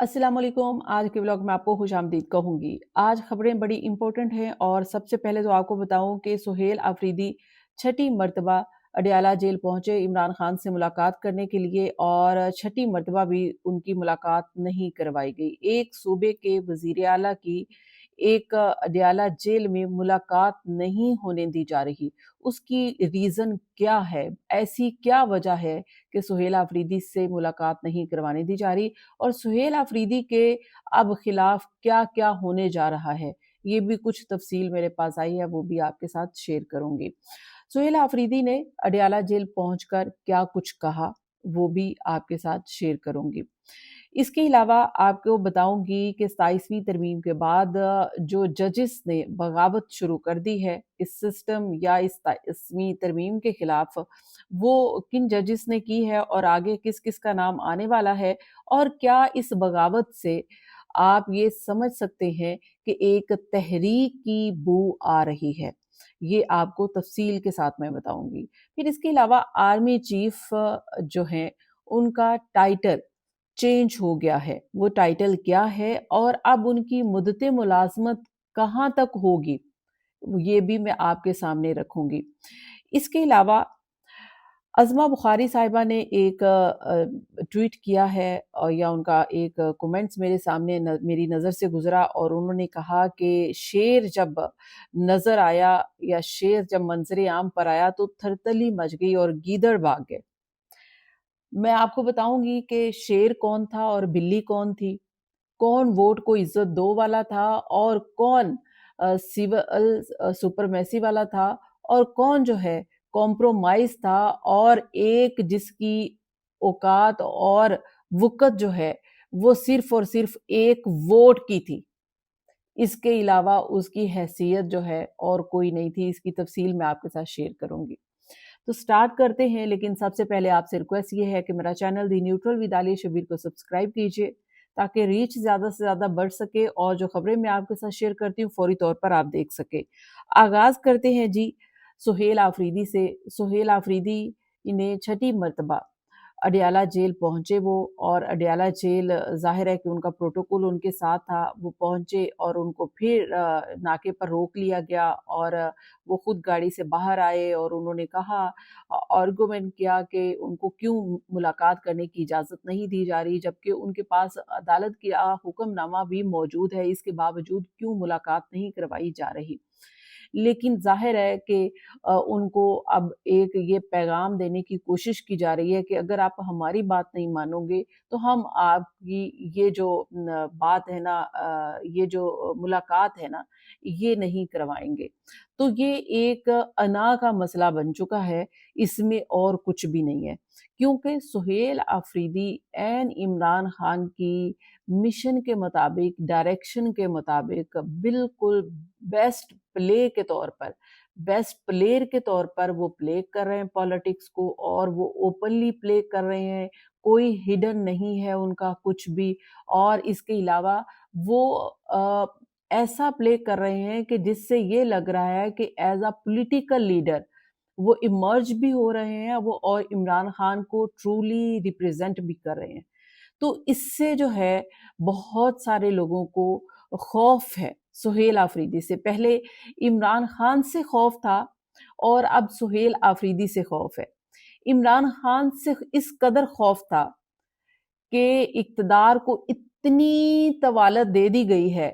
अस्सलाम वालेकुम। आज के व्लॉग में आपको खुशामदीद कहूँगी। आज खबरें बड़ी इम्पोर्टेंट हैं और सबसे पहले तो आपको बताऊँ कि सुहेल आफरीदी छठी मर्तबा अडयाला जेल पहुँचे इमरान खान से मुलाकात करने के लिए और छठी मर्तबा भी उनकी मुलाकात नहीं करवाई गई। एक सूबे के वज़ीर आला की एक अडयाला जेल में मुलाकात नहीं होने दी जा रही। उसकी रीज़न क्या है? ऐसी क्या वजह है कि सुहेल आफरीदी से मुलाकात नहीं करवाने दी जा रही? और सुहेल आफरीदी के अब खिलाफ क्या-क्या होने जा रहा है, ये भी कुछ तफसील मेरे पास आई है, वो भी आपके साथ शेयर करूँगी। सुहेल आफरीदी ने अडयाला जेल पहुंचकर क्या कुछ कहा, वो भी आपके साथ शेयर करूँगी। इसके अलावा आपको बताऊँगी कि 27वीं तरमीम के बाद जो जजेस ने बगावत शुरू कर दी है, इस सिस्टम या इस 27वीं तरमीम के खिलाफ, वो किन जजेस ने की है और आगे किस-किस का नाम आने वाला है और क्या इस बगावत से आप ये समझ सकते हैं कि एक तहरीक की बू आ रही है। ये आपको तफ़सील के साथ मैं बताऊँगी। फिर इसके अलावा आर्मी चीफ़ जो हैं, उनका टाइटल चेंज हो गया है। वो टाइटल क्या है और अब उनकी मुद्दते मुलाज़मत कहाँ तक होगी, ये भी मैं आपके सामने रखूँगी। इसके अलावा अज़मा बुख़ारी साहिबा ने एक ट्वीट किया है या उनका एक कमेंट्स मेरे सामने मेरी नज़र से गुज़रा और उन्होंने कहा कि शेर जब नज़र आया या शेर जब मंज़र आम पर आया तो थरथली मच गई और गीदड़ भाग गए। मैं आपको बताऊँगी कि शेर कौन था और बिल्ली कौन थी? कौन वोट को इज़्ज़त दो वाला था और कौन सिविल सुपरमेसी वाला था और कौन जो है कॉम्प्रोमाइज़ था और एक जिसकी औकात और वुकत जो है वो सिर्फ़ और सिर्फ़ एक वोट की थी। इसके अलावा उसकी हैसियत जो है और कोई नहीं थी। इसकी तफ़सील मैं आपके साथ शेयर करूँगी। तो स्टार्ट करते हैं, लेकिन सबसे पहले आपसे रिक्वेस्ट ये है कि मेरा channel the neutral with Aliya Shabbir को सब्सक्राइब कीजिए ताकि रीच ज़्यादा से ज़्यादा बढ़ सके और जो खबरें मैं आपके साथ शेयर करती हूँ फौरी तौर पर आप देख सके। आगाज़ करते हैं जी सुहेल आफरीदी से। सुहेल आफरीदी ने छठी मर्तबा अडयाला जेल पहुँचे वो और अडयाला जेल ज़ाहिर है कि उनका प्रोटोकॉल उनके साथ था। वो पहुँचे और उनको फिर नाके पर रोक लिया गया और वो खुद गाड़ी से बाहर आए और उन्होंने कहा आर्गुमेंट किया कि उनको क्यों मुलाकात करने की इजाज़त नहीं दी जा रही, जबकि उनके पास अदालत का हुक्मनामा भी मौजूद है, इसके बावजूद क्यों मुलाकात नहीं करवाई जा रही। लेकिन ज़ाहिर है कि उनको अब एक ये पैगाम देने की कोशिश की जा रही है कि अगर आप हमारी बात नहीं मानोगे, तो हम आपकी ये जो बात है ना ये जो मुलाकात है ना, ये नहीं करवाएँगे। तो ये एक अना का मसला बन चुका है, इसमें और कुछ भी नहीं है। क्योंकि सुहेल आफरीदी ऐन इमरान खान की मिशन के मुताबिक, डायरेक्शन के मुताबिक बिल्कुल बेस्ट प्ले के तौर पर, बेस्ट प्लेयर के तौर पर वो प्ले कर रहे हैं पॉलिटिक्स को और वो ओपनली प्ले कर रहे हैं, कोई हिडन नहीं है उनका कुछ भी और इसके अलावा वो ऐसा प्ले कर रहे हैं कि जिससे ये लग रहा है कि एज़ अ पॉलिटिकल लीडर वो इमर्ज भी हो रहे हैं वो और इमरान खान को ट्रूली रिप्रेजेंट भी कर रहे हैं। तो इससे जो है बहुत सारे लोगों को खौफ है सुहेल आफरीदी से। पहले इमरान खान से खौफ था और अब सुहेल आफरीदी से खौफ है। इमरान खान से इस कदर खौफ था कि इक़्तिदार को इतनी तवालत दे दी गई है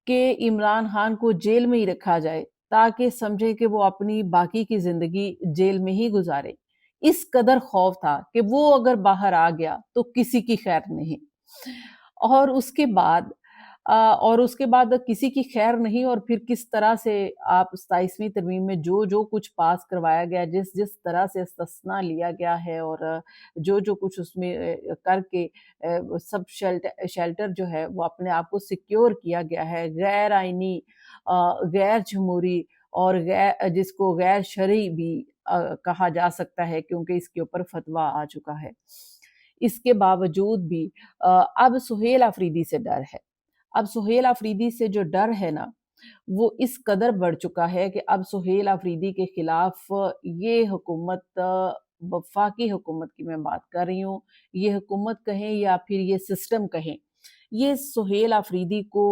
कि इमरान खान को जेल में ही रखा जाए ताकि समझे कि वो अपनी बाकी की ज़िंदगी जेल में ही गुज़ारे। इस कदर खौफ था कि वो अगर बाहर आ गया तो किसी की खैर नहीं। और उसके बाद किसी की खैर नहीं और फिर किस तरह से आप 27वीं तरमीम में जो-जो कुछ पास करवाया गया, जिस-जिस तरह से इस्तिस्ना लिया गया है और जो-जो कुछ उसमें करके सब शेल्टर जो है वो अपने आप को सिक्योर किया गया है, गैर आईनी गैर जमहूरी और जिसको गैर शरई भी कहा जा सकता है क्योंकि इसके ऊपर फतवा आ चुका है। इसके बावजूद भी अब सुहेल आफरीदी से डर है। अब सुहेल आफरीदी से जो डर है ना, वो इस कदर बढ़ चुका है कि अब सुहेल आफरीदी के खिलाफ ये हुकूमत वफाकी हुकूमत की मैं बात कर रही हूँ, ये हुकूमत कहें या फिर ये सिस्टम कहें, یہ سہیل آفریدی کو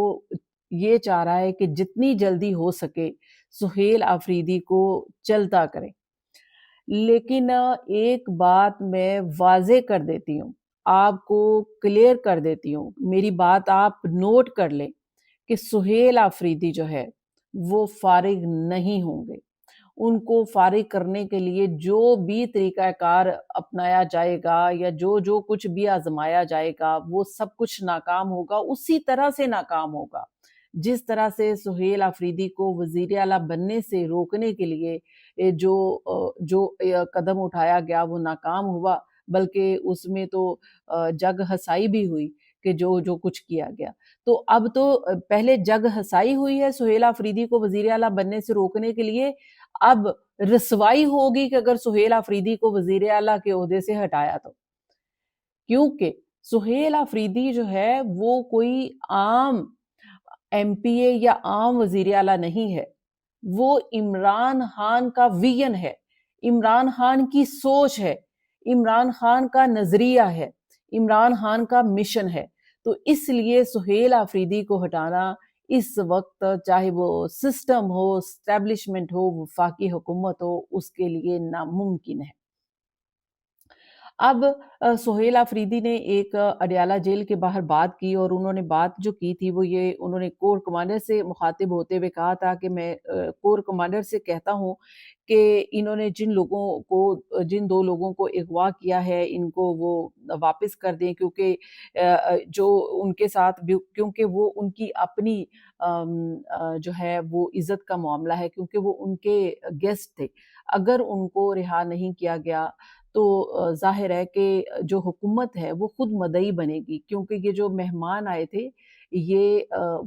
یہ چاہ رہا ہے کہ جتنی جلدی ہو سکے سہیل آفریدی کو چلتا کرے. لیکن ایک بات میں واضح کر دیتی ہوں، آپ کو کلیئر کر دیتی ہوں، میری بات آپ نوٹ کر لیں کہ سہیل آفریدی جو ہے وہ فارغ نہیں ہوں گے. ان کو فارغ کرنے کے لیے جو بھی طریقہ کار اپنایا جائے گا یا جو کچھ بھی آزمایا جائے گا وہ سب کچھ ناکام ہوگا، اسی طرح سے ناکام ہوگا جس طرح سے سہیل آفریدی کو وزیر اعلیٰ بننے سے روکنے کے لیے جو قدم اٹھایا گیا وہ ناکام ہوا، بلکہ اس میں تو جگ ہسائی بھی ہوئی کہ جو کچھ کیا گیا. تو اب تو پہلے جگ ہسائی ہوئی ہے سہیل آفریدی کو وزیر اعلیٰ بننے سے روکنے کے لیے، اب رسوائی ہوگی کہ اگر سہیل آفریدی کو وزیر اعلیٰ کے عہدے سے ہٹایا تو. کیونکہ سہیل آفریدی جو ہے وہ کوئی عام ایم پی اے یا عام وزیر اعلیٰ نہیں ہے، وہ عمران خان کا ویژن ہے، عمران خان کی سوچ ہے، عمران خان کا نظریہ ہے، عمران خان کا مشن ہے. تو اس لیے سہیل آفریدی کو ہٹانا اس وقت چاہے وہ سسٹم ہو، اسٹیبلشمنٹ ہو، وفاقی حکومت ہو، اس کے لیے ناممکن ہے. اب سہیل آفریدی نے ایک اڈیالہ جیل کے باہر بات کی، اور انہوں نے بات جو کی تھی وہ یہ، انہوں نے کور کمانڈر سے مخاطب ہوتے ہوئے کہا تھا کہ میں کور کمانڈر سے کہتا ہوں کہ انہوں نے جن دو لوگوں کو اغوا کیا ہے ان کو وہ واپس کر دیں، کیونکہ جو ان کے ساتھ کیونکہ وہ ان کی اپنی جو ہے وہ عزت کا معاملہ ہے، کیونکہ وہ ان کے گیسٹ تھے. اگر ان کو رہا نہیں کیا گیا تو ظاہر ہے کہ جو حکومت ہے وہ خود مدعی بنے گی، کیونکہ یہ جو مہمان آئے تھے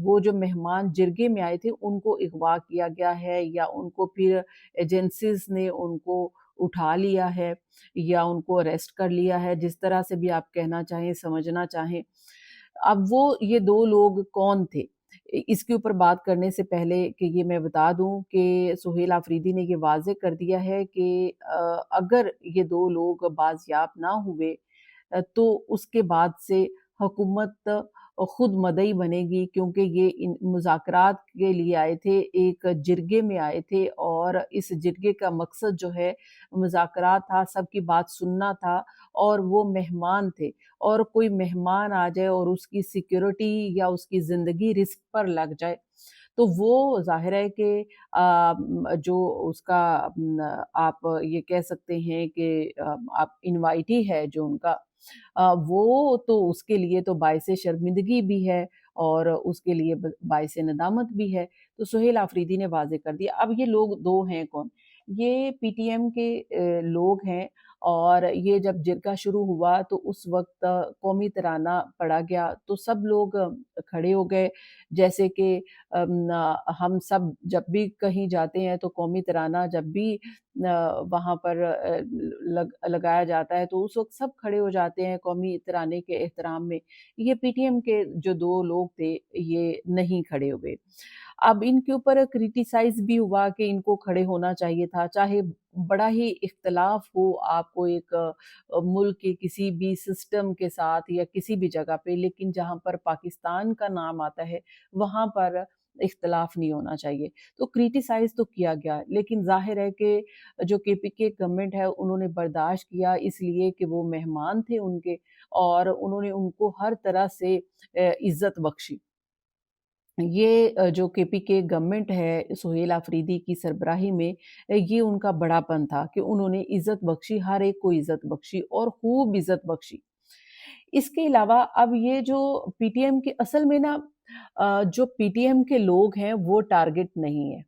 وہ جو مہمان جرگے میں آئے تھے ان کو اغوا کیا گیا ہے، یا ان کو پھر ایجنسیز نے ان کو اٹھا لیا ہے یا ان کو اریسٹ کر لیا ہے، جس طرح سے بھی آپ کہنا چاہیں سمجھنا چاہیں. اب وہ یہ دو لوگ کون تھے؟ اس کے اوپر بات کرنے سے پہلے کہ یہ میں بتا دوں کہ سہیل آفریدی نے یہ واضح کر دیا ہے کہ اگر یہ دو لوگ بازیاب نہ ہوئے تو اس کے بعد سے حکومت خود مدعی بنے گی، کیونکہ یہ ان مذاکرات کے لیے آئے تھے، ایک جرگے میں آئے تھے، اور اس جرگے کا مقصد جو ہے مذاکرات تھا، سب کی بات سننا تھا، اور وہ مہمان تھے. اور کوئی مہمان آ جائے اور اس کی سیکیورٹی یا اس کی زندگی رسک پر لگ جائے تو وہ ظاہر ہے کہ جو اس کا آپ یہ کہہ سکتے ہیں کہ آپ انوائٹی ہے جو ان کا وہ تو اس کے لیے تو باعث شرمندگی بھی ہے اور اس کے لیے باعث ندامت بھی ہے. تو سہیل آفریدی نے واضح کر دیا. اب یہ لوگ دو ہیں کون؟ یہ پی ٹی ایم کے لوگ ہیں، اور یہ جب جرگہ شروع ہوا تو اس وقت قومی ترانہ پڑھا گیا تو سب لوگ کھڑے ہو گئے، جیسے کہ ہم سب جب بھی کہیں جاتے ہیں تو قومی ترانہ جب بھی وہاں پر لگایا جاتا ہے تو اس وقت سب کھڑے ہو جاتے ہیں قومی ترانے کے احترام میں. یہ پی ٹی ایم کے جو دو لوگ تھے یہ نہیں کھڑے ہوئے. اب ان کے اوپر کریٹیسائز بھی ہوا کہ ان کو کھڑے ہونا چاہیے تھا، چاہے بڑا ہی اختلاف ہو آپ کو ایک ملک کے کسی بھی سسٹم کے ساتھ یا کسی بھی جگہ پہ، لیکن جہاں پر پاکستان کا نام آتا ہے وہاں پر اختلاف نہیں ہونا چاہیے. تو کریٹیسائز تو کیا گیا، لیکن ظاہر ہے کہ جو کے پی کے گورنمنٹ ہے انہوں نے برداشت کیا، اس لیے کہ وہ مہمان تھے ان کے، اور انہوں نے ان کو ہر طرح سے عزت بخشی. یہ جو کے پی کے گورنمنٹ ہے سہیل آفریدی کی سربراہی میں، یہ ان کا بڑا پن تھا کہ انہوں نے عزت بخشی، ہر ایک کو عزت بخشی اور خوب عزت بخشی. اس کے علاوہ اب یہ جو پی ٹی ایم کے اصل میں نا جو پی ٹی ایم کے لوگ ہیں وہ ٹارگٹ نہیں ہے.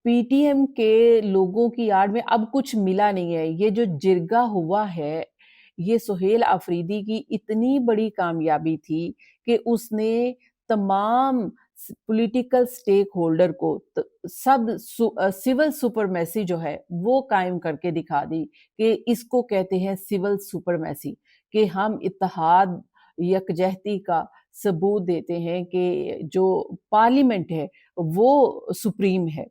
پی ٹی ایم کے لوگوں کی آڑ میں اب کچھ ملا نہیں ہے. یہ جو جرگہ ہوا ہے یہ سہیل آفریدی کی اتنی بڑی کامیابی تھی کہ اس نے تمام پولیٹیکل سٹیک ہولڈر کو سب سول سپرمیسی جو ہے وہ قائم کر کے دکھا دی کہ اس کو کہتے ہیں سول سپرمیسی، کہ ہم اتحاد یکجہتی کا ثبوت دیتے ہیں کہ جو پارلیمنٹ ہے وہ سپریم ہے.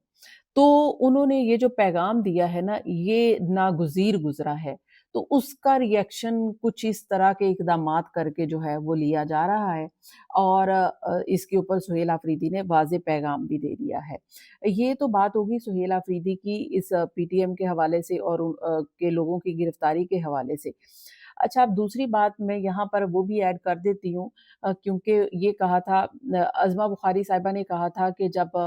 تو انہوں نے یہ جو پیغام دیا ہے نا یہ ناگزیر گزرا ہے. تو اس کا ریئیکشن کچھ اس طرح کے اقدامات کر کے جو ہے وہ لیا جا رہا ہے، اور اس کے اوپر سہیل آفریدی نے واضح پیغام بھی دے دیا ہے۔ یہ تو بات ہوگی سہیل آفریدی کی اس پی ٹی ایم کے حوالے سے اور کے لوگوں کی گرفتاری کے حوالے سے۔ اچھا، اب دوسری بات میں یہاں پر وہ بھی ایڈ کر دیتی ہوں، کیونکہ یہ کہا تھا عظمیٰ بخاری صاحبہ نے کہا تھا کہ جب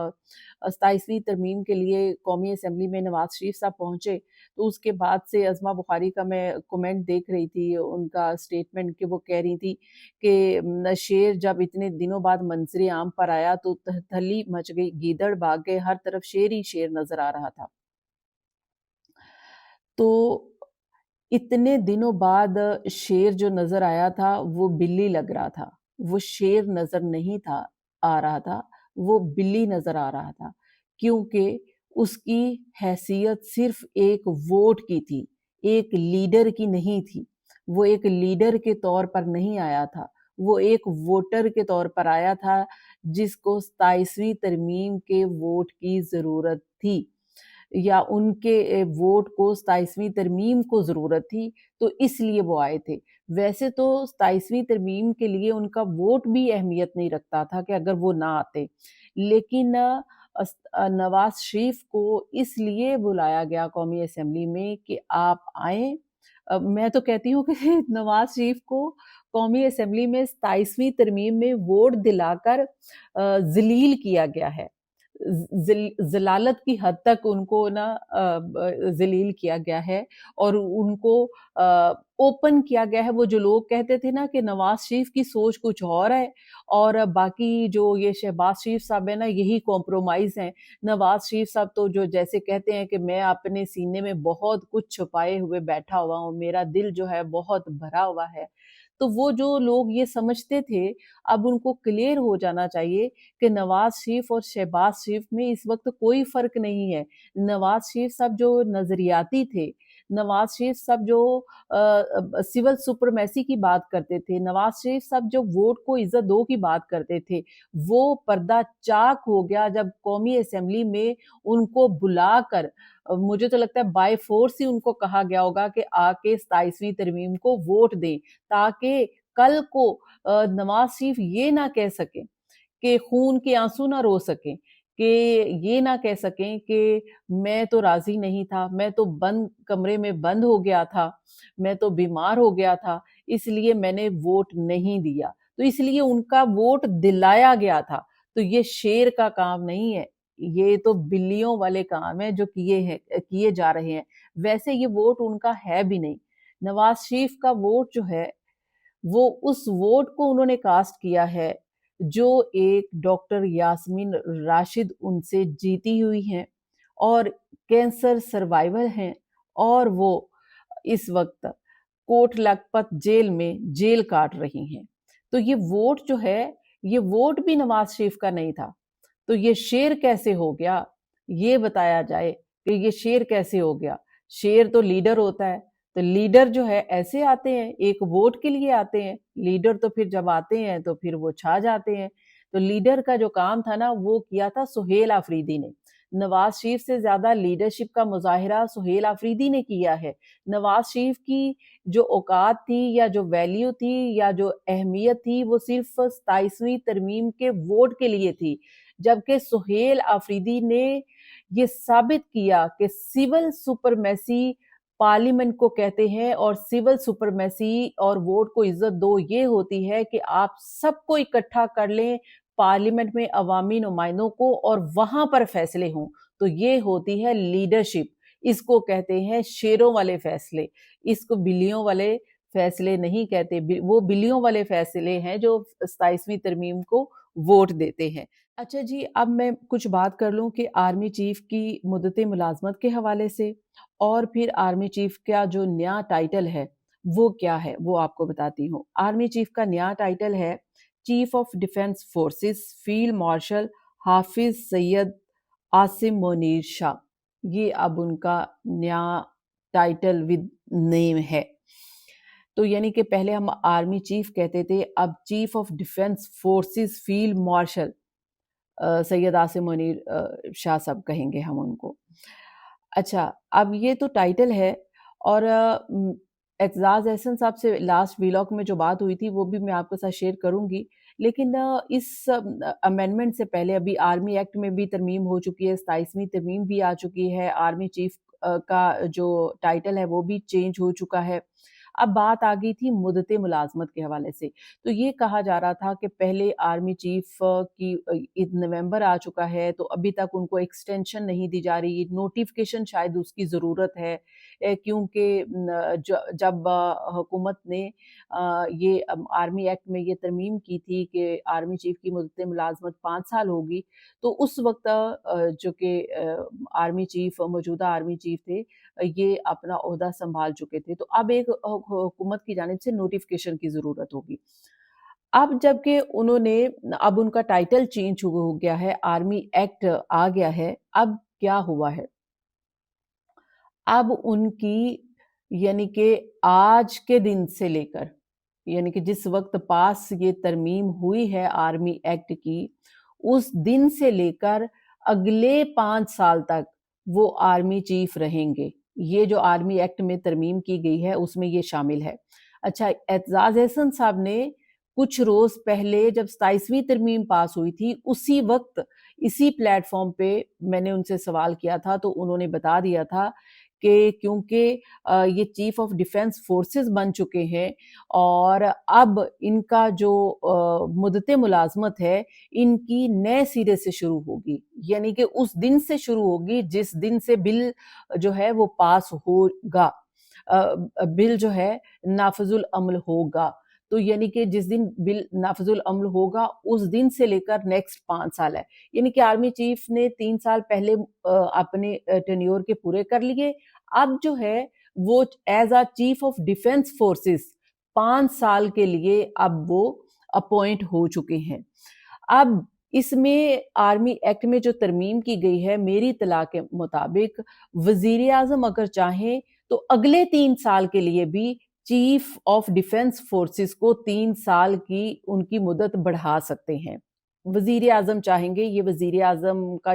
27ویں ترمیم کے لیے قومی اسمبلی میں نواز شریف صاحب پہنچے تو اس کے بعد سے عظمیٰ بخاری کا میں کومنٹ دیکھ رہی تھی، ان کا سٹیٹمنٹ، کہ وہ کہہ رہی تھی کہ شیر جب اتنے دنوں بعد منظر عام پر آیا تو تھلی مچ گئی، گیدڑ بھاگ گئے، ہر طرف شیر ہی شیر نظر آ رہا تھا۔ تو اتنے دنوں بعد شیر جو نظر آیا تھا وہ بلی لگ رہا تھا، وہ شیر نظر نہیں تھا آ رہا تھا، وہ بلی نظر آ رہا تھا، کیونکہ اس کی حیثیت صرف ایک ووٹ کی تھی، ایک لیڈر کی نہیں تھی۔ وہ ایک لیڈر کے طور پر نہیں آیا تھا، وہ ایک ووٹر کے طور پر آیا تھا جس کو 27ویں ترمیم کے ووٹ کی ضرورت تھی، یا ان کے ووٹ کو 27ویں ترمیم کو ضرورت تھی، تو اس لیے وہ آئے تھے۔ ویسے تو 27ویں ترمیم کے لیے ان کا ووٹ بھی اہمیت نہیں رکھتا تھا کہ اگر وہ نہ آتے، لیکن نواز شریف کو اس لیے بلایا گیا قومی اسمبلی میں کہ آپ آئیں۔ میں تو کہتی ہوں کہ نواز شریف کو قومی اسمبلی میں 27ویں ترمیم میں ووٹ دلا کر ذلیل کیا گیا ہے، ذلالت کی حد تک ان کو ذلیل کیا گیا ہے، اور ان کو اوپن کیا گیا ہے۔ وہ جو لوگ کہتے تھے نا کہ نواز شریف کی سوچ کچھ اور ہے اور باقی جو یہ شہباز شریف صاحب ہے نا یہی کمپرومائز ہیں، نواز شریف صاحب تو جو جیسے کہتے ہیں کہ میں اپنے سینے میں بہت کچھ چھپائے ہوئے بیٹھا ہوا ہوں، میرا دل جو ہے بہت بھرا ہوا ہے، تو وہ جو لوگ یہ سمجھتے تھے اب ان کو کلیئر ہو جانا چاہیے کہ نواز شریف اور شہباز شریف میں اس وقت کوئی فرق نہیں ہے۔ نواز شریف صاحب جو نظریاتی تھے، نواز شریف صاحب جو سول سپرمیسی کی بات کرتے تھے، نواز شریف صاحب جو ووٹ کو عزت دو کی بات کرتے تھے، وہ پردہ چاک ہو گیا جب قومی اسمبلی میں ان کو بلا کر، مجھے تو لگتا ہے بائی فورس ہی ان کو کہا گیا ہوگا کہ آ کے 27ویں ترمیم کو ووٹ دیں، تاکہ کل کو نواز شریف یہ نہ کہہ سکیں کہ خون کے آنسو نہ رو سکیں، کہ یہ نہ کہہ سکیں کہ میں تو راضی نہیں تھا، میں تو بند کمرے میں بند ہو گیا تھا، میں تو بیمار ہو گیا تھا، اس لیے میں نے ووٹ نہیں دیا، تو اس لیے ان کا ووٹ دلایا گیا تھا۔ تو یہ شیر کا کام نہیں ہے، یہ تو بلیوں والے کام ہیں جو کیے جا رہے ہیں۔ ویسے یہ ووٹ ان کا ہے بھی نہیں، نواز شریف کا ووٹ جو ہے وہ اس ووٹ کو انہوں نے کاسٹ کیا ہے جو ایک ڈاکٹر یاسمین راشد ان سے جیتی ہوئی ہیں اور کینسر سروائیور ہیں، اور وہ اس وقت کوٹ لکھپت جیل میں جیل کاٹ رہی ہیں۔ تو یہ ووٹ جو ہے یہ ووٹ بھی نواز شریف کا نہیں تھا، تو یہ شیر کیسے ہو گیا؟ یہ بتایا جائے کہ یہ شیر کیسے ہو گیا؟ شیر تو لیڈر ہوتا ہے، تو لیڈر جو ہے ایسے آتے ہیں، ایک ووٹ کے لیے آتے ہیں، لیڈر تو پھر جب آتے ہیں تو پھر وہ چھا جاتے ہیں۔ تو لیڈر کا جو کام تھا نا وہ کیا تھا سہیل آفریدی نے، نواز شریف سے زیادہ لیڈرشپ کا مظاہرہ سہیل آفریدی نے کیا ہے۔ نواز شریف کی جو اوقات تھی یا جو ویلیو تھی یا جو اہمیت تھی وہ صرف 27ویں ترمیم کے ووٹ کے لیے تھی، جبکہ سہیل آفریدی نے یہ ثابت کیا کہ سول سپرمیسی پارلیمنٹ کو کہتے ہیں، اور سول سپرمیسی اور ووٹ کو عزت دو یہ ہوتی ہے کہ آپ سب کو اکٹھا کر لیں پارلیمنٹ میں عوامی نمائندوں کو اور وہاں پر فیصلے ہوں، تو یہ ہوتی ہے لیڈرشپ۔ اس کو کہتے ہیں شیروں والے فیصلے، اس کو بلیوں والے فیصلے نہیں کہتے، وہ بلیوں والے فیصلے ہیں جو 27ویں ترمیم کو ووٹ دیتے ہیں۔ اچھا جی، اب میں کچھ بات کر لوں کہ آرمی چیف کی مدت ملازمت کے حوالے سے، اور پھر آرمی چیف کا جو نیا ٹائٹل ہے وہ کیا ہے وہ آپ کو بتاتی ہوں۔ آرمی چیف کا نیا ٹائٹل ہے chief of defence forces field martial حافظ سید عاصم منیر شاہ، یہ اب ان کا نیا ٹائٹل ود نیم ہے۔ تو یعنی کہ پہلے ہم آرمی چیف کہتے تھے، اب chief of defence forces field marshal Syed Asim Munir Shah صاحب کہیں گے ہم ان کو۔ اچھا، اب یہ تو ٹائٹل ہے، اور एतजाज़ एहसन साहब से लास्ट व्लॉग में जो बात हुई थी वो भी मैं आपके साथ शेयर करूँगी। लेकिन इस अमेंडमेंट से पहले अभी आर्मी एक्ट में भी तरमीम हो चुकी है, 27वीं तरमीम भी आ चुकी है, आर्मी चीफ का जो टाइटल है वो भी चेंज हो चुका है। अब बात आ गई थी मुद्दते मुलाज़मत के हवाले से। तो ये कहा जा रहा था कि पहले आर्मी चीफ की नवंबर आ चुका है तो अभी तक उनको एक्सटेंशन नहीं दी जा रही, नोटिफ़िकेशन शायद उसकी ज़रूरत है। क्योंकि जब हुकूमत ने ये आर्मी एक्ट में ये तरमीम की थी कि आर्मी चीफ की मुद्दत मुलाजमत 5 साल होगी, तो उस वक्त जो कि आर्मी चीफ मौजूदा आर्मी चीफ थे, ये अपना ओहदा संभाल चुके थे। तो अब एक हुकूमत की जानिब से नोटिफिकेशन की ज़रूरत होगी। अब जबकि उन्होंने अब उनका टाइटल चेंज हो गया है, आर्मी एक्ट आ गया है, अब क्या हुआ है? अब उनकी यानी कि आज के दिन से लेकर यानी कि जिस वक्त पास ये तरमीम हुई है आर्मी एक्ट की, उस दिन से लेकर अगले 5 साल तक वो आर्मी चीफ रहेंगे। ये जो आर्मी एक्ट में तरमीम की गई है उसमें ये शामिल है। अच्छा, एतजाज़ एहसन साहब ने कुछ रोज पहले जब 27वीं तरमीम पास हुई थी, उसी वक्त इसी प्लेटफॉर्म पे मैंने उनसे सवाल किया था तो उन्होंने बता दिया था कि क्योंकि ये चीफ ऑफ डिफेंस फोर्सेस बन चुके हैं और अब इनका जो मुद्दते मुलाजमत है इनकी नए सिरे से शुरू होगी, यानी कि उस दिन से शुरू होगी जिस दिन से बिल जो है वो पास होगा, बिल जो है नाफिजुल अमल होगा। तो यानी कि जिस दिन बिल नाफिजुल अमल होगा उस दिन से लेकर नेक्स्ट 5 साल है। यानी कि आर्मी चीफ ने 3 साल पहले अपने टेन्योर के पूरे कर लिए। अब जो है वो as a chief of defence forces 5 साल के लिए अब वो अपॉइंट हो चुके हैं। अब इसमें आर्मी एक्ट में जो तरमीम की गई है, मेरी इत्तला के मुताबिक वजीर आजम अगर चाहें तो अगले 3 साल के लिए भी चीफ ऑफ डिफेंस फोर्सेस को 3 साल की उनकी मुद्दत बढ़ा सकते हैं। वजीर आजम चाहेंगे, ये वजीर आजम का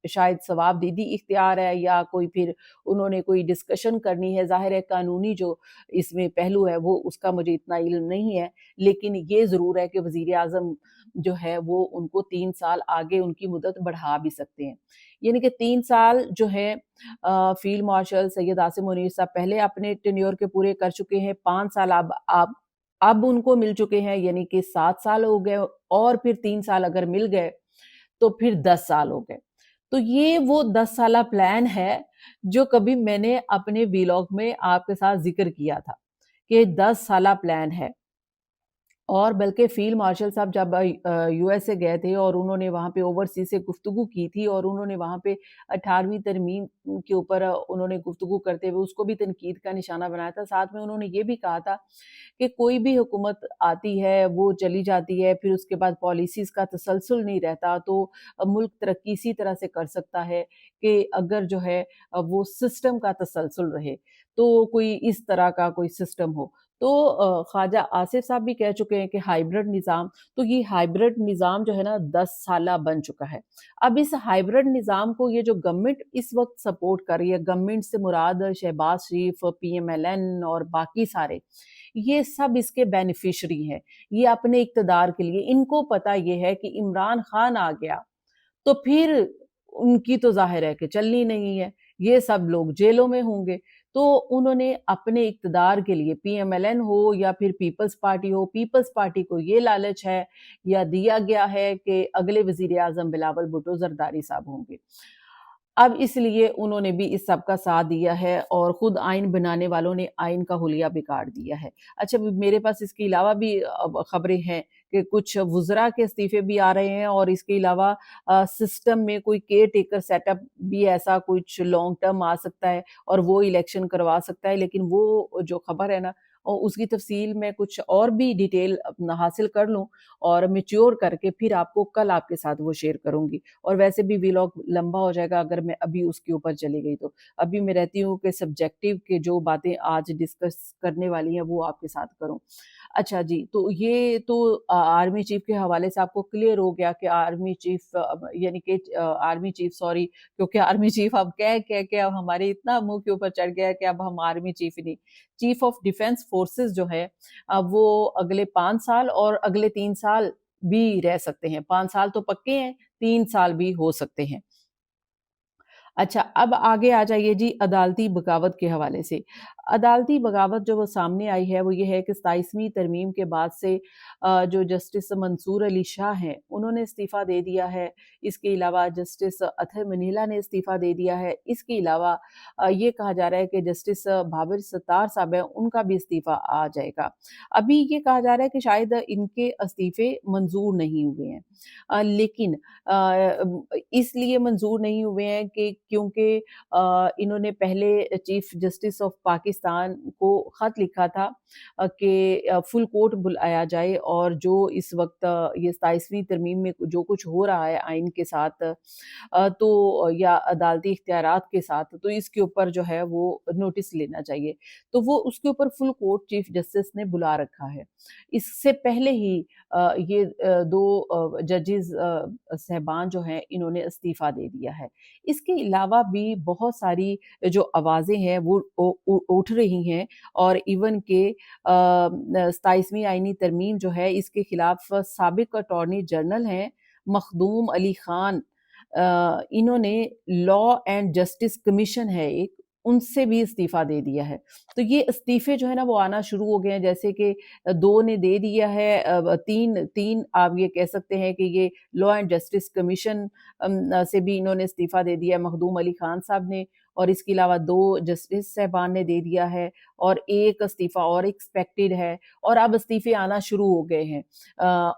शायद सवाबदीदी इख्तियार है या कोई फिर उन्होंने कोई डिस्कशन करनी है। जाहिर है कानूनी जो इसमें पहलू है वो उसका मुझे इतना इल्म नहीं है, लेकिन ये ज़रूर है कि वजीर आजम जो है वो उनको 3 साल आगे उनकी मुद्दत बढ़ा भी सकते हैं। यानी कि 3 साल जो है फील्ड मार्शल सैयद आसिम मुनीर साहब पहले अपने टेन्योर के पूरे कर चुके हैं, 5 साल अब उनको मिल चुके हैं, यानी कि 7 साल हो गए और फिर 3 साल अगर मिल गए तो फिर 10 साल हो गए। तो ये वो 10 साला प्लान है जो कभी मैंने अपने व्लॉग में आपके साथ जिक्र किया था कि 10 साला प्लान है। और बल्कि फील्ड मार्शल साहब जब यूएसए गए थे और उन्होंने वहाँ पे ओवरसीज से गुफ्तगू की थी और उन्होंने वहाँ पे 18वीं तरमीम के ऊपर उन्होंने गुफ्तगू करते हुए उसको भी तनकीद का निशाना बनाया था। साथ में उन्होंने ये भी कहा था कि कोई भी हुकूमत आती है वो चली जाती है, फिर उसके बाद पॉलिसीज़ का तसलसल नहीं रहता, तो मुल्क तरक्की इसी तरह से कर सकता है कि अगर जो है वो सिस्टम का तसलसल रहे, तो कोई इस तरह का कोई सिस्टम हो। तो ख्वाजा आसिफ साहब भी कह चुके हैं कि हाइब्रिड निज़ाम, तो ये हाइब्रिड निज़ाम जो है ना 10 साला बन चुका है। अब इस हाइब्रिड निज़ाम को ये जो गवर्नमेंट इस वक्त सपोर्ट कर रही है, गवर्नमेंट से मुराद शहबाज शरीफ, पीएमएलएन और बाकी सारे, ये सब इसके बेनिफिशरी हैं। ये अपने इक़्तिदार के लिए, इनको पता ये है कि इमरान खान आ गया तो फिर उनकी तो ज़ाहिर है कि चलनी नहीं है, ये सब लोग जेलों में होंगे। तो उन्होंने अपने इक़्तिदार के लिए पीएमएलएन हो या फिर पीपल्स पार्टी हो, पीपल्स पार्टी को ये लालच है या दिया गया है कि अगले वज़ीर आज़म बिलावल भुट्टो ज़रदारी साहब होंगे। अब इसलिए उन्होंने भी इस सब का साथ दिया है और खुद आइन बनाने वालों ने आइन का हुलिया बिगाड़ दिया है। अच्छा, मेरे पास इसके अलावा भी खबरें हैं कि कुछ वुज़रा के इस्तीफे भी आ रहे हैं और इसके अलावा सिस्टम में कोई केयर टेकर सेटअप भी ऐसा कुछ लॉन्ग टर्म आ सकता है और वो इलेक्शन करवा सकता है। लेकिन वो जो खबर है ना उसकी तफसील मैं कुछ और भी डिटेल हासिल कर लूँ और मैच्योर करके फिर आपको कल आपके साथ वो शेयर करूँगी। और वैसे भी व्लॉग लंबा हो जाएगा अगर मैं अभी उसके ऊपर चली गई तो। अभी मैं रहती हूँ कि सब्जेक्टिव के जो बातें आज डिस्कस करने वाली हैं वो आपके साथ करूँ। अच्छा जी, तो ये तो आर्मी चीफ के हवाले से आपको क्लियर हो गया कि आर्मी चीफ यानी कि आर्मी चीफ सॉरी, क्योंकि आर्मी चीफ अब कह के अब हमारे इतना मुँह के ऊपर चढ़ गया है कि अब हम आर्मी चीफ ही नहीं, चीफ ऑफ डिफेंस फोर्सेस जो है वो अगले 5 साल और अगले 3 साल भी रह सकते हैं। 5 साल तो पक्के हैं, 3 साल भी हो सकते हैं। अच्छा, अब आगे आ जाइए जी अदालती बगावत के हवाले से। अदालती बगावत जो वो सामने आई है वो ये है कि 27वीं तरमीम के बाद से जो जस्टिस मंसूर अली शाह हैं उन्होंने इस्तीफ़ा दे दिया है। इसके अलावा जस्टिस अतहर मनीला ने इस्तीफ़ा दे दिया है। इसके अलावा ये कहा जा रहा है कि जस्टिस बाबर सत्तार साहब हैं उनका भी इस्तीफ़ा आ जाएगा। अभी ये कहा जा रहा है कि शायद इनके इस्तीफ़े मंज़ूर नहीं हुए हैं। लेकिन इसलिए मंजूर नहीं हुए हैं कि क्योंकि इन्होंने पहले चीफ जस्टिस ऑफ पाकिस्तान को खत लिखा था कि फुल कोर्ट बुलाया जाए और जो इस वक्त ये 27वीं तरमीम में जो कुछ हो रहा है आइन के साथ तो या अदालती इख्तियारात के साथ तो इसके ऊपर जो है वो नोटिस लेना चाहिए। तो वो उसके ऊपर फुल कोर्ट चीफ जस्टिस ने बुला रखा है। इससे पहले ही ये दो जजेस साहबान जो हैं इन्होंने इस्तीफ़ा दे दिया है। इसके अलावा भी बहुत सारी जो आवाज़ें हैं वो उठ रही हैं और इवन के 27वीं आईनी तरमीम जो है इसके खिलाफ साबिक अटॉर्नी जनरल हैं मखदूम अली खान इन्होंने लॉ एंड जस्टिस कमीशन है एक उनसे भी इस्तीफा दे दिया है। तो ये इस्तीफे जो है ना वो आना शुरू हो गए हैं जैसे कि 2 ने दे दिया है 3 आप ये कह सकते हैं कि ये लॉ एंड जस्टिस कमीशन से भी इन्होंने इस्तीफा दे दिया है मखदूम अली खान साहब ने और इसके अलावा 2 जस्टिस साहबान ने दे दिया है और एक इस्तीफा और एक्सपेक्टेड है और अब इस्तीफे आना शुरू हो गए हैं।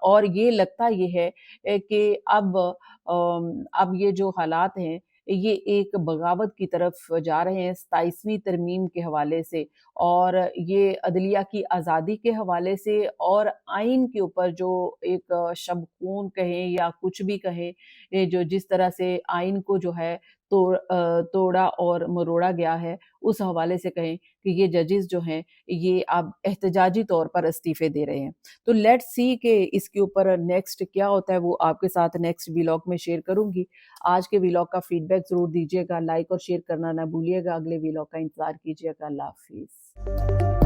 और ये लगता ये है कि अब ये जो हालात हैं ये एक बगावत की तरफ जा रहे हैं 27वीं तरमीम के हवाले से और ये अदलिया की आज़ादी के हवाले से और आइन के ऊपर जो एक शब-खून कहें या कुछ भी कहें ये जो जिस तरह से आइन को जो है तोड़ा और मरोड़ा गया है उस हवाले से कहें कि ये जजेस जो हैं ये अब एहतजाजी तौर पर इस्तीफे दे रहे हैं। तो लेट्स सी कि इसके ऊपर नेक्स्ट क्या होता है वो आपके साथ नेक्स्ट व्लॉग में शेयर करूंगी। आज के व्लॉग का फीडबैक ज़रूर दीजिएगा, लाइक और शेयर करना ना भूलिएगा। अगले व्लॉग का इंतज़ार कीजिएगा। अल्लाह हाफ़िज़।